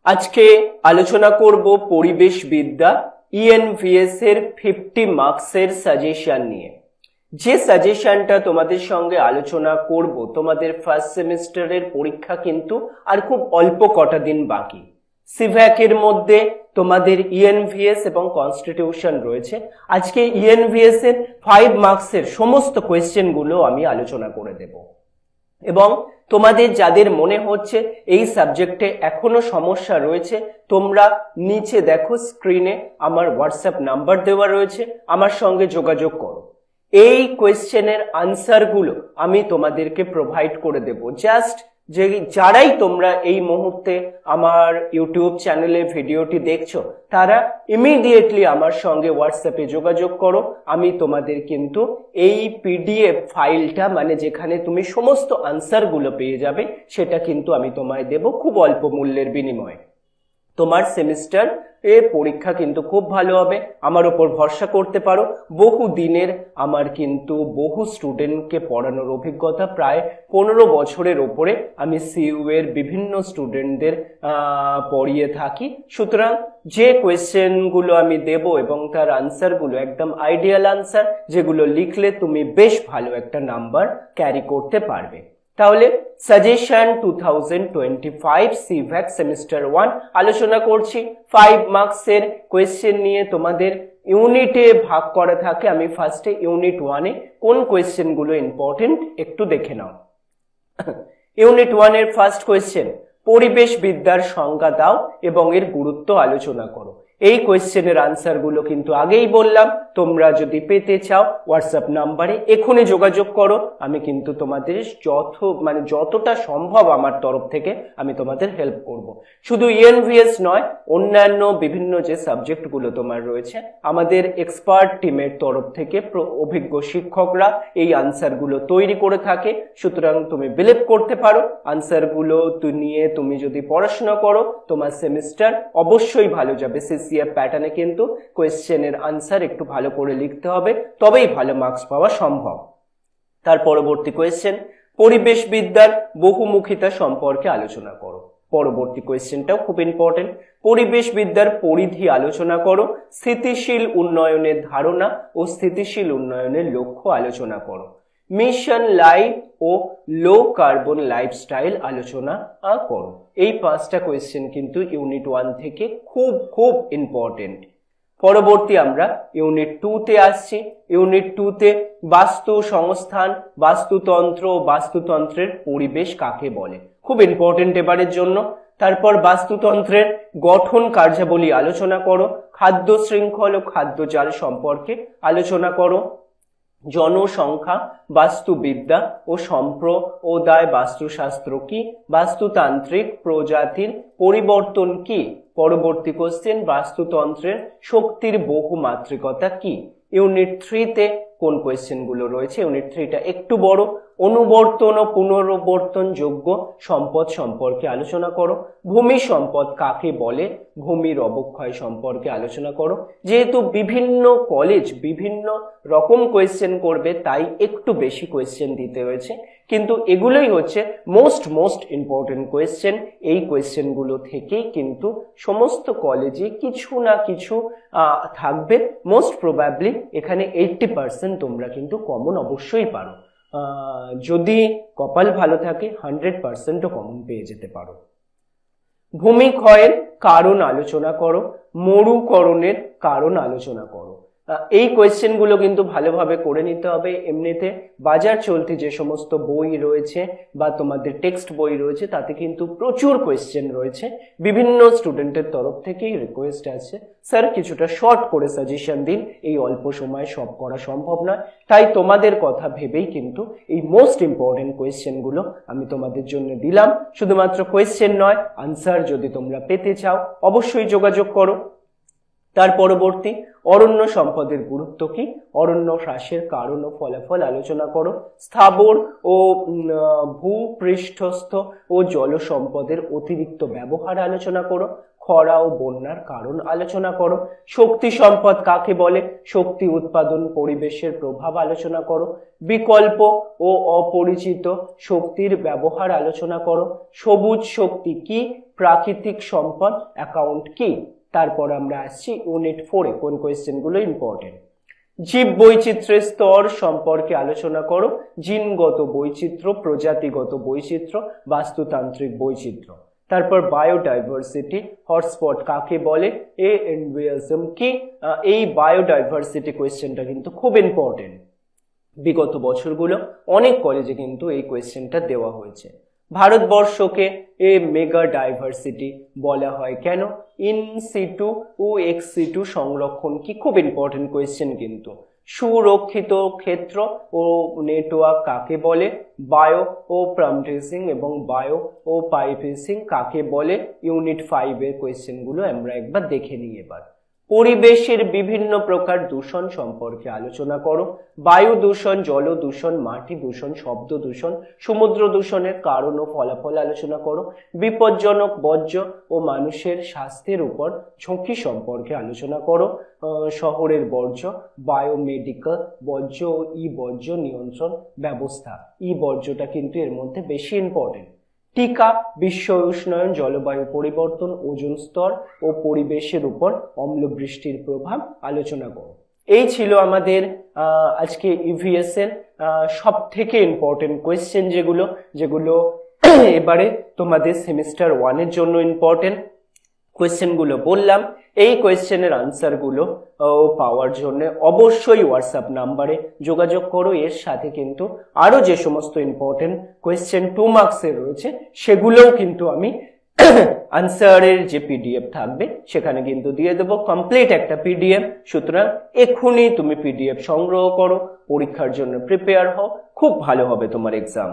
আজকে আলোচনা করব পরিবেশ বিদ্যা ইএনভিএস এর 50 মার্কসের সাজেশন নিয়ে। যে সাজেশনটা তোমাদের সঙ্গে আলোচনা করব, তোমাদের ফার্স্ট সেমিস্টারের পরীক্ষা কিন্তু আর খুব অল্প কটা দিন বাকি। সিভ্যাক এর মধ্যে তোমাদের ইএনভিএস এবং কনস্টিটিউশন রয়েছে। আজকে ইএনভিএস এর 5 মার্কসের সমস্ত কোয়েশ্চেন গুলো আমি আলোচনা করে দেব। এবং তোমাদের যাদের মনে হচ্ছে এই সাবজেক্টে এখনো সমস্যা রয়েছে, তোমরা নিচে দেখো স্ক্রিনে আমার হোয়াটসঅ্যাপ নাম্বার দেওয়া রয়েছে, আমার সঙ্গে যোগাযোগ করো। এই কোয়েশ্চেনের আনসার গুলো আমি তোমাদেরকে প্রোভাইড করে দেব। জাস্ট যে যারাই তোমরা এই মুহূর্তে আমার ইউটিউব চ্যানেলে ভিডিওটি দেখছো, তারা ইমিডিয়েটলি আমার সঙ্গে হোয়াটসঅ্যাপে যোগাযোগ করো। আমি তোমাদের কিন্তু এই পিডিএফ ফাইলটা, মানে যেখানে তুমি সমস্ত আনসার গুলো পেয়ে যাবে, সেটা কিন্তু আমি তোমায় দেব খুব অল্প মূল্যের বিনিময়ে। তোমার সেমিস্টার পরীক্ষা কিন্তু খুব ভালো হবে, আমার উপর ভরসা করতে পারো। বহু দিনের আমার কিন্তু বহু স্টুডেন্টকে পড়ানোর অভিজ্ঞতা, প্রায় 15 বছরের ওপরে আমি সিইউ এর বিভিন্ন স্টুডেন্টদের পড়িয়ে থাকি। সুতরাং যে কোয়েশ্চেন গুলো আমি দেব এবং তার আনসার গুলো একদম আইডিয়াল আনসার, যেগুলো লিখলে তুমি বেশ ভালো একটা নাম্বার ক্যারি করতে পারবে। তাহলে সাজেশন 2025 সিভ্যাক সেমিস্টার 1 আলোচনা করছি। 5 মার্কসের কোয়েশ্চেন নিয়ে তোমাদের ইউনিটে ভাগ করা থাকে। আমি ফার্স্টে ইউনিট 1-এ কোন কোয়েশ্চেন গুলো ইম্পর্টেন্ট একটু দেখে নাও। ইউনিট 1 এর ফার্স্ট কোয়েশ্চেন, পরিবেশ বিদ্যার সংজ্ঞা দাও এবং এর গুরুত্ব আলোচনা করো। এই কোয়েশ্চেনের আনসার গুলো কিন্তু আগেই বললাম, তোমরা যদি পেতে চাও হোয়াটসঅ্যাপ নাম্বারে এখনই যোগাযোগ করো। আমি কিন্তু তোমাদের যতটা সম্ভব আমার তরফ থেকে আমি তোমাদের হেল্প করব। শুধু ইএনভিএস নয়, অন্যান্য বিভিন্ন যে সাবজেক্ট গুলো তোমার রয়েছে, আমাদের এক্সপার্ট টিমের তরফ থেকে অভিজ্ঞ শিক্ষকরা এই আনসার গুলো তৈরি করে থাকে। সুতরাং তুমি বিলিভ করতে পারো, আনসার গুলো নিয়ে তুমি যদি পড়াশোনা করো, তোমার সেমিস্টার অবশ্যই ভালো যাবে। সিসিএফ প্যাটার্নে কিন্তু কোয়েশ্চেনের আনসার একটু ভালো করে লিখতে হবে, তবেই ভালো মার্কস পাওয়া সম্ভব। তার পরবর্তী কোয়েশ্চেন, পরিবেশ বিদ্যার বহুমুখিতা সম্পর্কে আলোচনা করো। পরবর্তী কোয়েশ্চেনটাও খুব ইম্পর্টেন্ট, পরিবেশ বিদ্যার পরিধি আলোচনা করো। স্থিতিশীল উন্নয়নের ধারণা ও স্থিতিশীল উন্নয়নের লক্ষ্য আলোচনা করো। মিশন লাইফ ও লো কার্বন লাইফস্টাইল আলোচনা করো। এই 5টা কোয়েশ্চেন কিন্তু ইউনিট 1 থেকে খুব খুব ইম্পর্টেন্ট। পরবর্তী আমরা ইউনিট 2-তে আসছি। ইউনিট 2-তে বাস্তু সংস্থান, বাস্তুতন্ত্র ও বাস্তুতন্ত্রের পরিবেশ কাকে বলে, খুব ইম্পর্টেন্ট এবারের জন্য। তারপর বাস্তুতন্ত্রের গঠন কার্যাবলী আলোচনা করো। খাদ্য শৃঙ্খল ও খাদ্য জাল সম্পর্কে আলোচনা করো। জনসংখ্যা, বাস্তুবিদ্যা ও সম্প্রদায় বাস্তুশাস্ত্র কি, বাস্তুতান্ত্রিক প্রজাতির পরিবর্তন কি। পরবর্তী কোশ্চেন, বাস্তুতন্ত্রের শক্তির বহুমাত্রিকতা কি। ইউনিট 3-তে কোন কোয়েশ্চেন গুলো রয়েছে, ইউনিট 3টা একটু বড়। অনুবর্তন ও পুনরবর্তন যোগ্য সম্পদ সম্পর্কে আলোচনা করো। ভূমি সম্পদ কাকে বলে, ভূমির অবক্ষয় সম্পর্কে আলোচনা করো। যেহেতু বিভিন্ন কলেজ বিভিন্ন রকম কোয়েশ্চেন করবে, তাই একটু বেশি কোয়েশ্চেন দিতে হয়েছে, কিন্তু এগুলোই হচ্ছে মোস্ট ইম্পর্টেন্ট কোয়েশ্চেন। এই কোয়েশ্চেন গুলো থেকেই কিন্তু সমস্ত কলেজে কিছু না কিছু থাকবে। মোস্ট প্রবাবলি এখানে 80% তোমরা কিন্তু কমন অবশ্যই পারো। যদি কপাল ভালো থাকে 100%ও কমন পেয়ে যেতে পারো। ভূমিক্ষয়ের কারণ আলোচনা করো। মরুকরণের কারণ আলোচনা করো। এই কোয়েশ্চেন গুলো কিন্তু ভালোভাবে করে নিতে হবে। এমনিতে বাজার চলতি যে সমস্ত বই রয়েছে বা তোমাদের টেক্সট বই রয়েছে, তাতে কিন্তু প্রচুর কোয়েশ্চেন রয়েছে। বিভিন্ন স্টুডেন্টের তরফ থেকেই রিকোয়েস্ট আছে, স্যার কিছুটা শর্ট করে সাজেশন দিন, এই অল্প সময়ে সব করা সম্ভব নয়। তাই তোমাদের কথা ভেবেই কিন্তু এই মোস্ট ইম্পর্টেন্ট কোয়েশ্চেন গুলো আমি তোমাদের জন্য দিলাম। শুধুমাত্র কোয়েশ্চেন নয়, আনসার যদি তোমরা পেতে চাও অবশ্যই যোগাযোগ করো। তার পরবর্তী, অরণ্য সম্পদের গুরুত্ব কি, অরণ্য হ্রাসের কারণ ও ফলাফল আলোচনা করো। স্থাবর ও ভূপৃষ্ঠস্থ ও জল সম্পদের অতিরিক্ত ব্যবহার আলোচনা করো। খরা ও বন্যার কারণ আলোচনা করো। শক্তি সম্পদ কাকে বলে, শক্তি উৎপাদন পরিবেশের প্রভাব আলোচনা করো। বিকল্প ও অপরিচিত শক্তির ব্যবহার আলোচনা করো। সবুজ শক্তি কি, প্রাকৃতিক সম্পদ অ্যাকাউন্ট কি। তারপর আমরা আসছি ইউনিট 4-এ কোন কোয়েশ্চেন গুলো ইম্পর্টেন্ট। জীব বৈচিত্র্যের স্তর সম্পর্কে আলোচনা করো, জিনগত বৈচিত্র্য, প্রজাতিগত বৈচিত্র্য, বাস্তুতান্ত্রিক বৈচিত্র্য। তারপর বায়োডাইভার্সিটি হটস্পট কাকে বলে, এনভিএসএম কি। এই বায়োডাইভার্সিটি কোয়েশ্চেনটা কিন্তু খুব ইম্পর্টেন্ট, বিগত বছরগুলো অনেক কলেজে কিন্তু এই কোয়েশ্চেনটা দেওয়া হয়েছে। ভারতবর্ষকে মেগা ডাইভার্সিটি বলা হয় কেন, ইন সিটু ও এক্স সিটু সংরক্ষণ কি, খুব ইম্পর্টেন্ট কোয়েশ্চেন কিন্তু। সুরক্ষিত ক্ষেত্র ও নেটওয়ার্ক কাকে বলে, বায়ো ও প্রামটেসিং এবং বায়ো ও পাইপেসিং কাকে বলে। ইউনিট 5-এর কোয়েশ্চেন গুলো আমরা একবার দেখে নিই। এবার পরিবেশের বিভিন্ন প্রকার দূষণ সম্পর্কে আলোচনা করো, বায়ু দূষণ, জল দূষণ, মাটি দূষণ, শব্দ দূষণ, সমুদ্র দূষণের কারণ ও ফলাফল আলোচনা করো, বিপজ্জনক বর্জ্য ও মানুষের স্বাস্থ্যের উপর ঝুঁকি সম্পর্কে আলোচনা করো, শহরের বর্জ্য, বায়োমেডিক্যাল বর্জ্য ও ই বর্জ্য নিয়ন্ত্রণ ব্যবস্থা। ই বর্জ্যটা কিন্তু এর মধ্যে বেশি ইম্পর্টেন্ট। টিকা, বিশ্ব উষ্ণায়ন, জলবায়ু পরিবর্তন, ওজোন স্তর ও পরিবেশের উপর অম্লবৃষ্টির প্রভাব আলোচনা করো। এই ছিল আমাদের আজকে ইভিএস এর সব থেকে ইম্পর্টেন্ট কোয়েশ্চেন, যেগুলো এবারে তোমাদের সেমিস্টার 1-এর জন্য ইম্পর্টেন্ট কোয়েশ্চেন গুলো বললাম। এই কোয়েশ্চেনের আনসার গুলো পাওয়ার জন্য অবশ্যই হোয়াটসঅ্যাপ নাম্বারে যোগাযোগ করো। এর সাথে কিন্তু আরো যে সমস্ত ইম্পর্টেন্ট কোয়েশ্চেন 2 মার্কসের রয়েছে সেগুলোও কিন্তু আমি আনসারের যে পিডিএফ থাকবে সেখানে কিন্তু দিয়ে দেবো, কমপ্লিট একটা পিডিএফ। সুতরাং এক্ষুনি তুমি পিডিএফ সংগ্রহ করো, পরীক্ষার জন্য প্রিপেয়ার হও, খুব ভালো হবে তোমার এক্সাম।